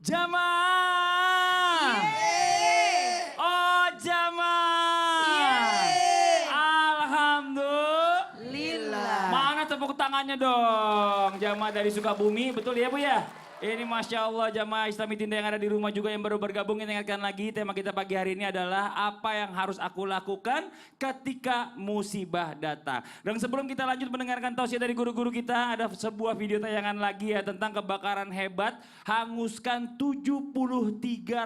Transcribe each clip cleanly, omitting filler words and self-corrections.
Jamaah. Oh jamaah. Alhamdulillah. Mana tepuk tangannya dong. Jamaah dari Sukabumi, betul ya Bu ya? Ini Masya Allah jamaah Islami Tinda yang ada di rumah juga yang baru bergabung. Kita ingatkan lagi tema kita pagi hari ini adalah apa yang harus aku lakukan ketika musibah datang. Dan sebelum kita lanjut mendengarkan tausiah dari guru-guru kita, ada sebuah video tayangan lagi ya tentang kebakaran hebat hanguskan 73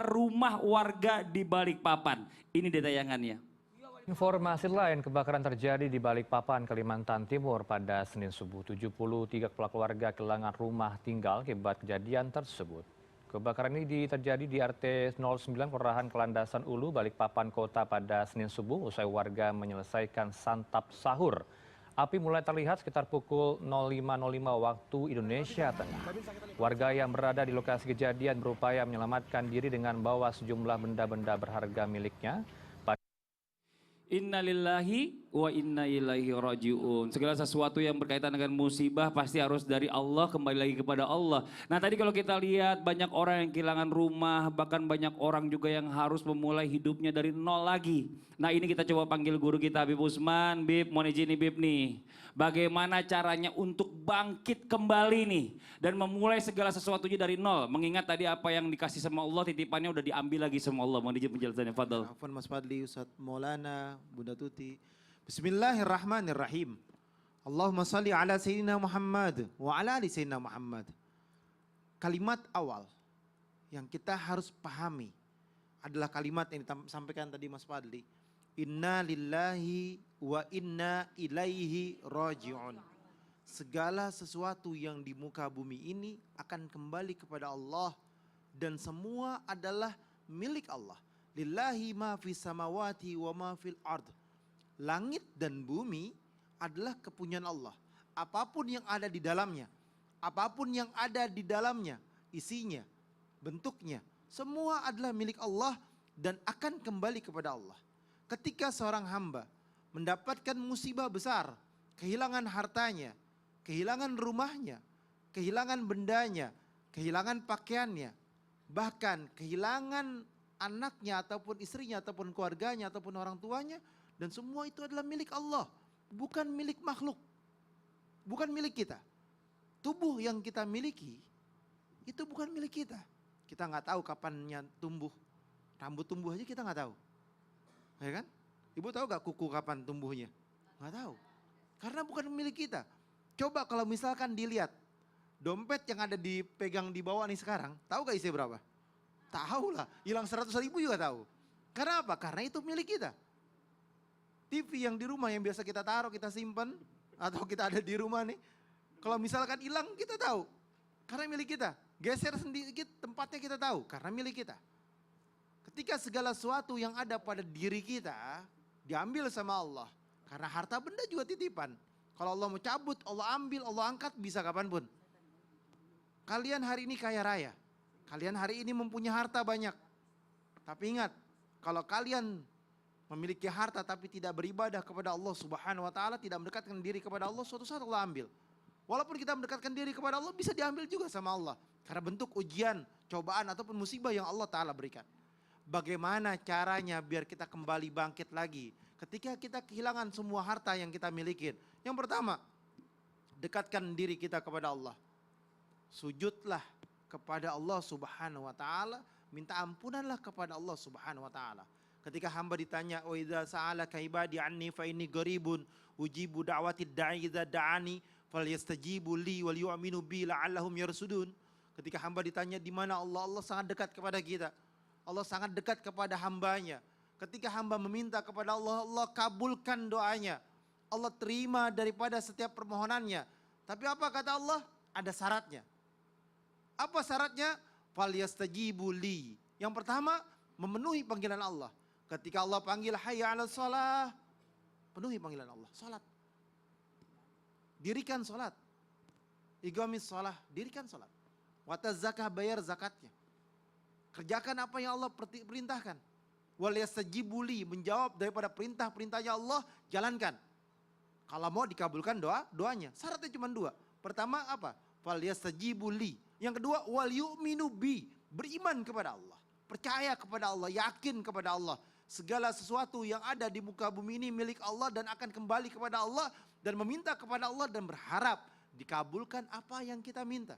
rumah warga di Balikpapan. Ini dia tayangannya. Informasi lain, kebakaran terjadi di Balikpapan, Kalimantan Timur pada Senin subuh. 73 kepala keluarga kehilangan rumah tinggal akibat kejadian tersebut. Kebakaran ini terjadi di RT 09 Kelurahan Kelandasan Ulu, Balikpapan Kota pada Senin subuh usai warga menyelesaikan santap sahur. Api mulai terlihat sekitar pukul 05.05 waktu Indonesia Tengah. Warga yang berada di lokasi kejadian berupaya menyelamatkan diri dengan membawa sejumlah benda-benda berharga miliknya. Innalillahi wa inna ilaihi raji'un. Segala sesuatu yang berkaitan dengan musibah pasti harus dari Allah, kembali lagi kepada Allah. Nah tadi kalau kita lihat banyak orang yang kehilangan rumah, bahkan banyak orang juga yang harus memulai hidupnya dari nol lagi. Nah ini kita coba panggil guru kita Habib Usman. Bib, mohon izin nih Bib nih. Bagaimana caranya untuk bangkit kembali nih. Dan memulai segala sesuatunya dari nol. Mengingat tadi apa yang dikasih sama Allah, titipannya udah diambil lagi sama Allah. Mohon izin penjelasannya, Fadal. Afwan Mas Fadli, Ustaz Maulana, Bunda Tuti. Bismillahirrahmanirrahim. Allahumma salli ala Sayyidina Muhammad wa ala ali Sayyidina Muhammad. Kalimat awal yang kita harus pahami adalah kalimat yang disampaikan tadi Mas Fadli. Inna lillahi wa inna ilaihi raji'un. Segala sesuatu yang di muka bumi ini akan kembali kepada Allah dan semua adalah milik Allah. Lillahi ma fis samawati wa ma fil ard. Langit dan bumi adalah kepunyaan Allah. Apapun yang ada di dalamnya, apapun yang ada di dalamnya, isinya, bentuknya, semua adalah milik Allah dan akan kembali kepada Allah. Ketika seorang hamba mendapatkan musibah besar, kehilangan hartanya, kehilangan rumahnya, kehilangan bendanya, kehilangan pakaiannya, bahkan kehilangan anaknya ataupun istrinya ataupun keluarganya ataupun orang tuanya, dan semua itu adalah milik Allah, bukan milik makhluk, bukan milik kita. Tubuh yang kita miliki itu bukan milik kita. Kita nggak tahu kapannya tumbuh, rambut tumbuh aja kita nggak tahu, ya kan? Ibu tahu gak kuku kapan tumbuhnya? Nggak tahu, karena bukan milik kita. Coba kalau misalkan dilihat dompet yang ada dipegang di bawah nih sekarang, tahu gak isinya berapa? Tahu lah, hilang 100.000 juga tahu. Karena apa? Karena itu milik kita. TV yang di rumah yang biasa kita taruh, kita simpan, atau kita ada di rumah nih, kalau misalkan hilang kita tahu, karena milik kita. Geser sedikit tempatnya kita tahu, karena milik kita. Ketika segala sesuatu yang ada pada diri kita diambil sama Allah, karena harta benda juga titipan. Kalau Allah mau cabut, Allah ambil, Allah angkat, bisa kapanpun. Kalian hari ini kaya raya, kalian hari ini mempunyai harta banyak. Tapi ingat, kalau kalian memiliki harta tapi tidak beribadah kepada Allah Subhanahu wa taala, tidak mendekatkan diri kepada Allah, suatu saat Allah ambil. Walaupun kita mendekatkan diri kepada Allah, bisa diambil juga sama Allah. Karena bentuk ujian, cobaan ataupun musibah yang Allah taala berikan. Bagaimana caranya biar kita kembali bangkit lagi ketika kita kehilangan semua harta yang kita miliki? Yang pertama, dekatkan diri kita kepada Allah. Sujudlah kepada Allah Subhanahu wa taala, minta ampunanlah kepada Allah Subhanahu wa taala. Ketika hamba ditanya, "Wa idza sa'alaka ibadi anni fa inni qaribun ujibu da'watid da'i idza da'ani falyastajibu li wal yu'minu bi la'allahum yarsudun." Ketika hamba ditanya di mana Allah, Allah sangat dekat kepada kita. Allah sangat dekat kepada hambanya. Ketika hamba meminta kepada Allah, Allah kabulkan doanya. Allah terima daripada setiap permohonannya. Tapi apa kata Allah? Ada syaratnya. Apa syaratnya? Falyastajibu li. Yang pertama, memenuhi panggilan Allah. Ketika Allah panggil hayya 'alas shalah, penuhi panggilan Allah, salat. Dirikan salat. Iqamis shalah, dirikan salat. Wataz zakah, bayar zakatnya. Kerjakan apa yang Allah perintahkan. Wal yastajibu li, menjawab daripada perintah-perintahnya Allah, jalankan. Kalau mau dikabulkan doanya. Syaratnya cuma dua. Pertama apa? Fal yastajibu li. Yang kedua, wal yu'minu bi, beriman kepada Allah, percaya kepada Allah, yakin kepada Allah. Segala sesuatu yang ada di muka bumi ini milik Allah dan akan kembali kepada Allah, dan meminta kepada Allah dan berharap dikabulkan apa yang kita minta.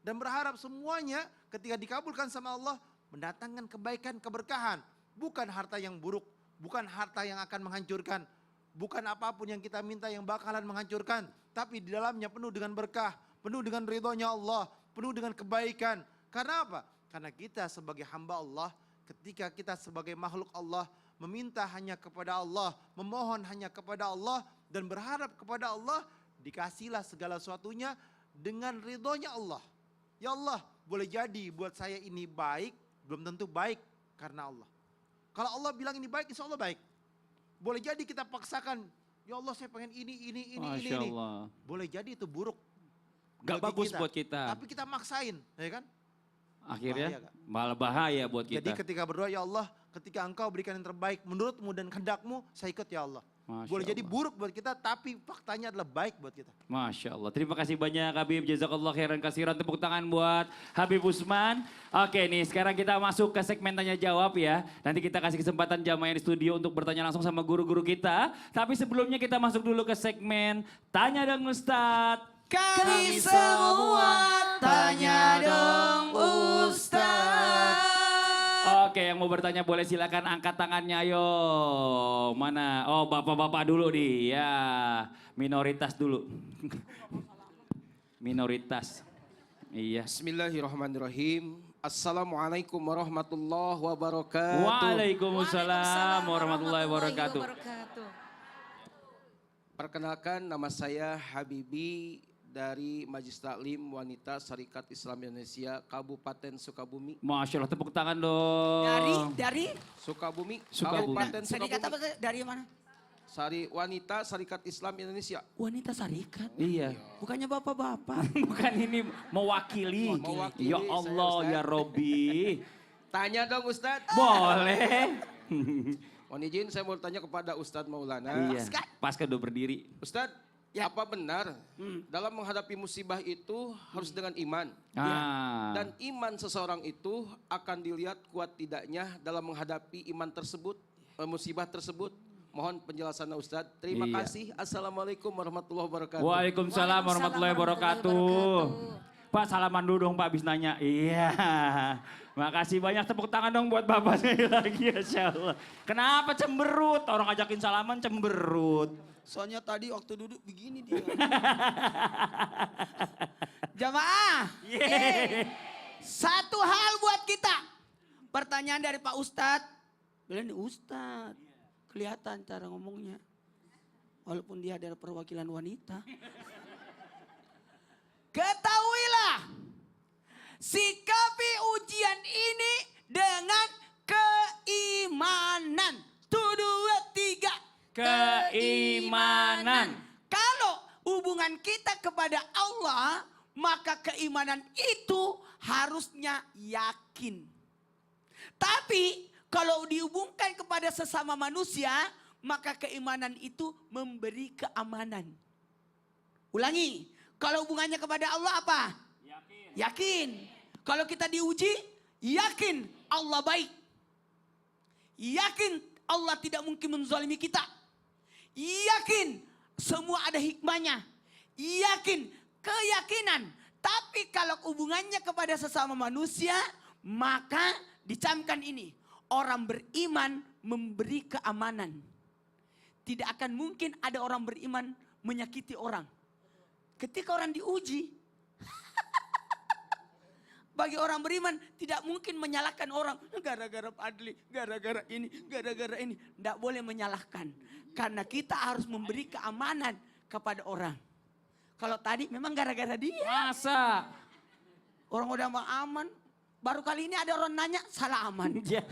Dan berharap semuanya ketika dikabulkan sama Allah mendatangkan kebaikan, keberkahan. Bukan harta yang buruk, bukan harta yang akan menghancurkan, bukan apapun yang kita minta yang bakalan menghancurkan. Tapi di dalamnya penuh dengan berkah, penuh dengan ridhonya Allah, penuh dengan kebaikan. Karena apa? Karena kita sebagai hamba Allah, ketika kita sebagai makhluk Allah meminta hanya kepada Allah, memohon hanya kepada Allah dan berharap kepada Allah, dikasihlah segala sesuatunya dengan ridhonya Allah. Ya Allah, boleh jadi buat saya ini baik, belum tentu baik karena Allah. Kalau Allah bilang ini baik, insya Allah baik. Boleh jadi kita paksakan, ya Allah saya pengen ini. Masya Allah. Boleh jadi itu buruk. Gak bagi bagus buat kita. Tapi kita maksain, ya kan? Akhirnya Bahaya, Kak. malah bahaya buat kita. Jadi ketika berdoa, ya Allah, ketika engkau berikan yang terbaik menurutmu dan kehendakmu, saya ikut ya Allah. Masya Boleh jadi Allah. buruk buat kita, tapi faktanya adalah baik buat kita. Masya Allah. Terima kasih banyak Habib. Jazakallah khairan kasiran. Tepuk tangan buat Habib Usman. Oke nih sekarang kita masuk ke segmen tanya jawab ya. Nanti kita kasih kesempatan jamaah yang di studio untuk bertanya langsung sama guru-guru kita. Tapi sebelumnya kita masuk dulu ke segmen Tanya Dong Ustadz. Kami semua tanya dong Ustaz. Oke, yang mau bertanya boleh silakan angkat tangannya, ayo. Mana? Oh, bapak-bapak dulu nih, ya. Minoritas dulu. Minoritas. Iya. Bismillahirrahmanirrahim. Assalamualaikum warahmatullahi wabarakatuh. Waalaikumsalam warahmatullahi wabarakatuh. Perkenalkan nama saya Habibi dari Majelis Taklim Wanita Syarikat Islam Indonesia Kabupaten Sukabumi. Masya Allah, tepuk tangan dong. Dari Sukabumi, Sukabumi. Kabupaten syarikat apa? Sukabumi. Dari mana? Wanita Syarikat Islam Indonesia. Wanita syarikat. Iya. Bukannya bapak-bapak. Bukan ini mewakili. Mewakili Ya saya, Allah, Ustaz. ya Robbi. Tanya dong Ustadz. Boleh. Mohon izin saya mau tanya kepada Ustadz Maulana. Iya. Pas kedua berdiri. Ustadz, Ya. apa benar dalam menghadapi musibah itu harus dengan iman? Ah. Dan iman seseorang itu akan dilihat kuat tidaknya dalam menghadapi iman tersebut, musibah tersebut. Mohon penjelasannya Ustadz. Terima Iya. kasih. Assalamualaikum warahmatullahi wabarakatuh. Waalaikumsalam warahmatullahi wabarakatuh. Pak salaman dulu dong Pak habis nanya. Iya. Makasih banyak, tepuk tangan dong buat Bapak sekali lagi, Masya Allah. Kenapa cemberut? Orang ajakin salaman cemberut. Soalnya tadi waktu duduk begini dia. Jamaah. Yeay. Satu hal buat kita. Pertanyaan dari Pak Ustadz. Bilang nih Ustadz. Kelihatan cara ngomongnya. Walaupun dia adalah perwakilan wanita. Ketahuilah. Sikapi ujian ini dengan keimanan. 1, 2, 3. Keimanan. Kalau hubungan kita kepada Allah, maka keimanan itu harusnya yakin. Tapi kalau dihubungkan kepada sesama manusia, maka keimanan itu memberi keamanan. Ulangi, kalau hubungannya kepada Allah apa? Yakin. Kalau kita diuji, yakin Allah baik. Yakin Allah tidak mungkin menzalimi kita. Yakin semua ada hikmahnya. Yakin, keyakinan. Tapi kalau hubungannya kepada sesama manusia, maka dicamkan ini. Orang beriman memberi keamanan. Tidak akan mungkin ada orang beriman menyakiti orang. Ketika orang diuji, bagi orang beriman tidak mungkin menyalahkan orang. Gara-gara Padli, gara-gara ini, gara-gara ini. Tidak boleh menyalahkan. Karena kita harus memberi keamanan kepada orang. Kalau tadi memang gara-gara dia. Masa? Orang udah mau aman. Baru kali ini ada orang nanya salah aman. Ya,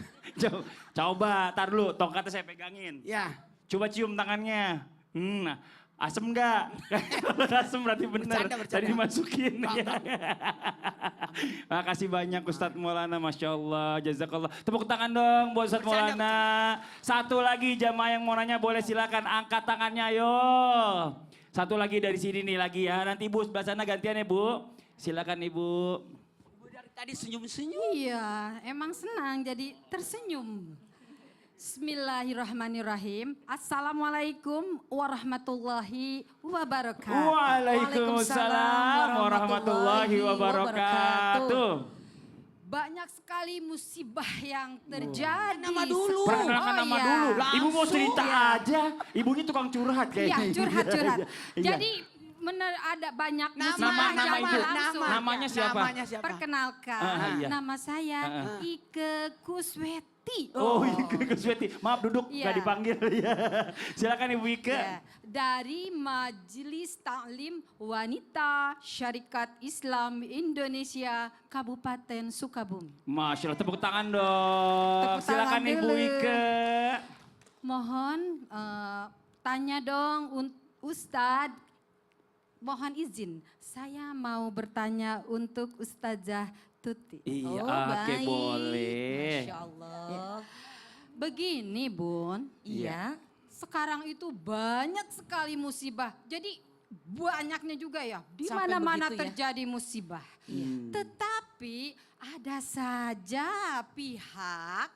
coba, tar dulu, tongkatnya saya pegangin. Ya. Coba cium tangannya. Nah, asem enggak? Kalau asem berarti benar. Bercanda. Tadi dimasukin. Ya. Makasih banyak Ustadz Maulana, Masya Allah, Jazakallah. Tepuk tangan dong buat Ustadz Bercanda, Maulana. Satu lagi jamaah yang mau nanya boleh silakan angkat tangannya, ayo. Satu lagi dari sini nih lagi ya. Nanti Ibu sebelah sana gantian ya Bu. Silakan Ibu. Ibu dari Tadi senyum-senyum. Iya, emang senang jadi tersenyum. Bismillahirrahmanirrahim. Assalamualaikum warahmatullahi wabarakatuh. Waalaikumsalam warahmatullahi wabarakatuh. Banyak sekali musibah yang terjadi. Nama dulu. Perkenalkan nama iya. dulu. Ibu mau Langsung. cerita aja. Ibunya tukang curhat Iya, kayaknya. curhat-curhat. Iya. Jadi ada banyak Nama, musibah nama yang itu. langsung. Namanya siapa? Namanya siapa? Perkenalkan, Iya. nama saya Ike Kusweti. Oh, Ike Kusweti. Maaf duduk, Iya. gak dipanggil. Ya. Silakan Ibu Ike. Ya, dari Majelis Taklim Wanita Syarikat Islam Indonesia Kabupaten Sukabumi. Masya Allah, tepuk tangan dong. Tepuk Silakan tangan Ibu dulu. Ike. Mohon tanya dong Ustadz, mohon izin saya mau bertanya untuk Ustazah Tuti. Iya, Oh, oke baik. boleh. Masya Allah. Begini Bun, Iya. sekarang itu banyak sekali musibah. Jadi banyaknya juga ya, di Sampai mana-mana begitu ya? terjadi musibah. Tetapi ada saja pihak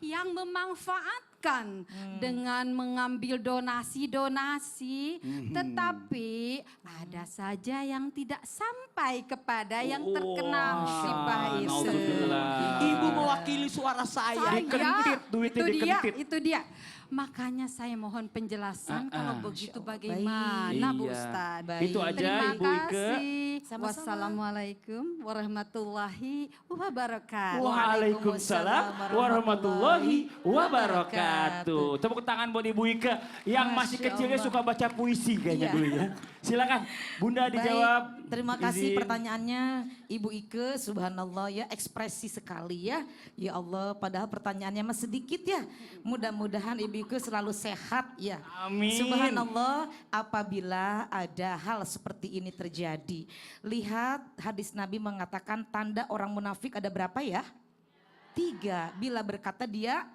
yang memanfaatkan dengan mengambil donasi-donasi, tetapi ada saja yang tidak sampai kepada yang terkena musibah itu. Naudzubillah. Ibu mewakili suara saya. Dikentit, duitnya itu dia, dikentit. itu dia. Makanya saya mohon penjelasan kalau begitu bagaimana Iya. Bu Ustadz. Baik. Itu aja Terima Ibu Ike. kasih. Sama-sama. Wassalamualaikum warahmatullahi wabarakatuh. Waalaikumsalam warahmatullahi wabarakatuh. Tepuk tangan buat Ibu Ike yang masih Masya kecilnya Allah. suka baca puisi kayaknya Iya. dulu ya. Silakan Bunda dijawab. Baik, terima kasih Izin. pertanyaannya Ibu Ike, subhanallah ya, ekspresi sekali ya. Ya Allah, padahal pertanyaannya masih sedikit ya. Mudah-mudahan Ibu Ike selalu sehat ya. Amin. Subhanallah, apabila ada hal seperti ini terjadi. Lihat hadis Nabi mengatakan tanda orang munafik ada berapa ya? 3. Bila berkata dia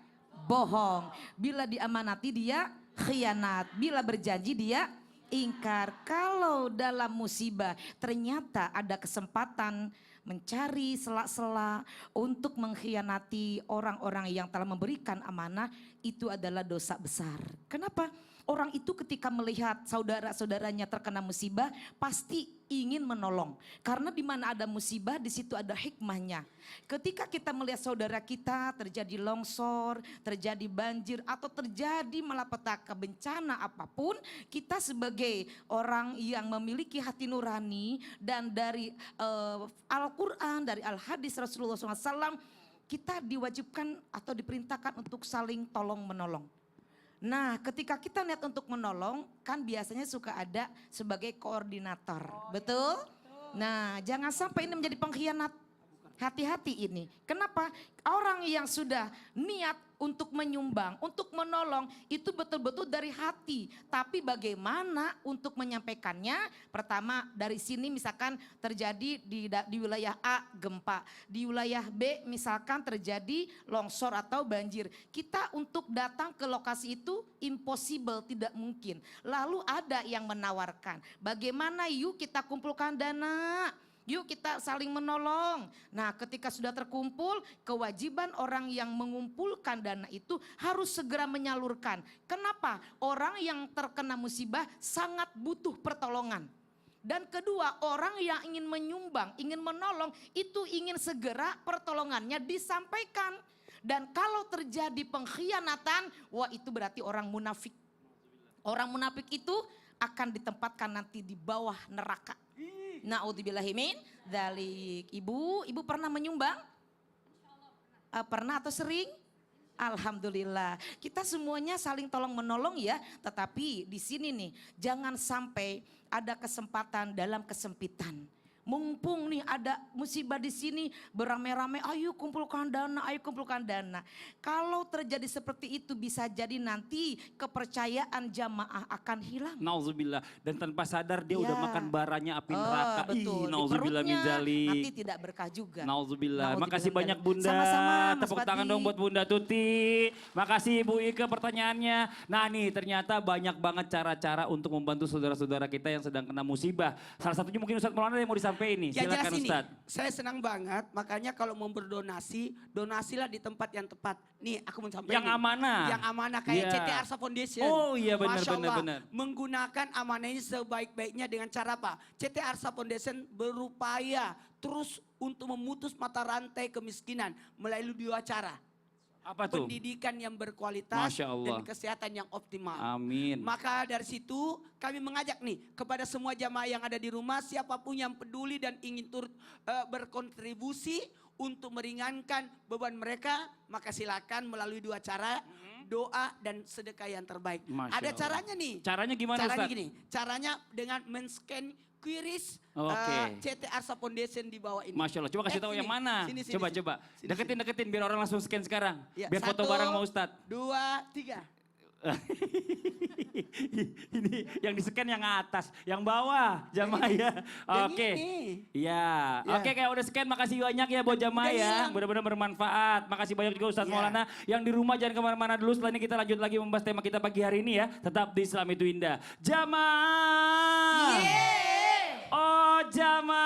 bohong. Bila diamanati dia khianat. Bila berjanji dia ingkar. Kalau dalam musibah ternyata ada kesempatan mencari sela-sela untuk mengkhianati orang-orang yang telah memberikan amanah, itu adalah dosa besar. Kenapa? Orang itu ketika melihat saudara-saudaranya terkena musibah pasti ingin menolong. Karena di mana ada musibah di situ ada hikmahnya. Ketika kita melihat saudara kita terjadi longsor, terjadi banjir atau terjadi malapetaka bencana apapun, kita sebagai orang yang memiliki hati nurani dan dari Al-Quran, dari Al-Hadis Rasulullah SAW, kita diwajibkan atau diperintahkan untuk saling tolong menolong. Nah, ketika kita niat untuk menolong, kan biasanya suka ada sebagai koordinator, betul? Nah, jangan sampai ini menjadi pengkhianat. Hati-hati ini. Kenapa? Orang yang sudah niat untuk menyumbang, untuk menolong, itu betul-betul dari hati. Tapi bagaimana untuk menyampaikannya? Pertama, dari sini misalkan terjadi di wilayah A gempa, di wilayah B misalkan terjadi longsor atau banjir. Kita untuk datang ke lokasi itu impossible, tidak mungkin. Lalu ada yang menawarkan, bagaimana yuk kita kumpulkan dana. Yuk kita saling menolong. Nah, ketika sudah terkumpul, kewajiban orang yang mengumpulkan dana itu harus segera menyalurkan. Kenapa? Orang yang terkena musibah sangat butuh pertolongan. Dan kedua, orang yang ingin menyumbang, ingin menolong, itu ingin segera pertolongannya disampaikan. Dan kalau terjadi pengkhianatan, wah itu berarti orang munafik. Orang munafik itu akan ditempatkan nanti di bawah neraka. Na'udzubillahimin dzalik. Ibu pernah menyumbang? Pernah atau sering? Alhamdulillah. Kita semuanya saling tolong menolong ya. Tetapi di sini nih, jangan sampai ada kesempatan dalam kesempitan. Mumpung nih ada musibah di sini, beramai-ramai, ayo kumpulkan dana, ayo kumpulkan dana. Kalau terjadi seperti itu bisa jadi nanti kepercayaan jamaah akan hilang. Nauzubillah. Dan tanpa sadar dia udah Ya. makan baranya api neraka. Betul. Di Nauzubillah min perutnya dzalik. nanti tidak berkah juga. Nauzubillah. Nauzubillah Makasih min banyak dzalik. Bunda. Sama-sama, Mas Tepuk tangan Fadli. dong buat Bunda Tuti. Makasih Ibu Ike pertanyaannya. Nah nih ternyata banyak banget cara-cara untuk membantu saudara-saudara kita yang sedang kena musibah. Salah satunya mungkin Ustadz Maulana yang mau disampaikan. SMP ini? Ya jelas Silakan ini, Ustadz. saya senang banget, makanya kalau mau berdonasi, donasilah di tempat yang tepat. Nih aku mau sampaikan. Yang amanah. Yang amanah kayak Iya. CT Arsa Foundation. Oh iya, benar, Masya benar, Allah, benar. menggunakan amanah ini sebaik-baiknya dengan cara apa? CT Arsa Foundation berupaya terus untuk memutus mata rantai kemiskinan melalui 2 cara. Apa tuh? Pendidikan yang berkualitas Masya Allah. dan kesehatan yang optimal. Amin. Maka dari situ kami mengajak nih kepada semua jamaah yang ada di rumah, siapapun yang peduli dan ingin turut berkontribusi untuk meringankan beban mereka, maka silakan melalui 2 cara, doa dan sedekah yang terbaik. Masya Ada Allah. caranya nih. Caranya gimana Caranya Ustadz? gini, caranya dengan men-scan QRIS Oke. CT Arsa Foundation di bawah ini. Masya Allah, coba kasih tahu sini. yang mana. Sini, sini, Coba, sini. coba. Sini, Deketin biar orang langsung scan sekarang. Ya, Biar foto 1, bareng sama Ustadz. 2, 3. Ini yang di scan yang atas, yang bawah jamaah ya. Yang Oke. ini. Iya. Ya. Oke, kayak udah scan, makasih banyak ya buat jamaah Udah ya. hilang. Benar-benar bermanfaat. Makasih banyak juga Ustadz Ya. Maulana. Yang di rumah jangan kemana-mana dulu. Setelah ini kita lanjut lagi membahas tema kita pagi hari ini ya. Tetap di Islam itu Indah. Jamaah. Oh jamaah.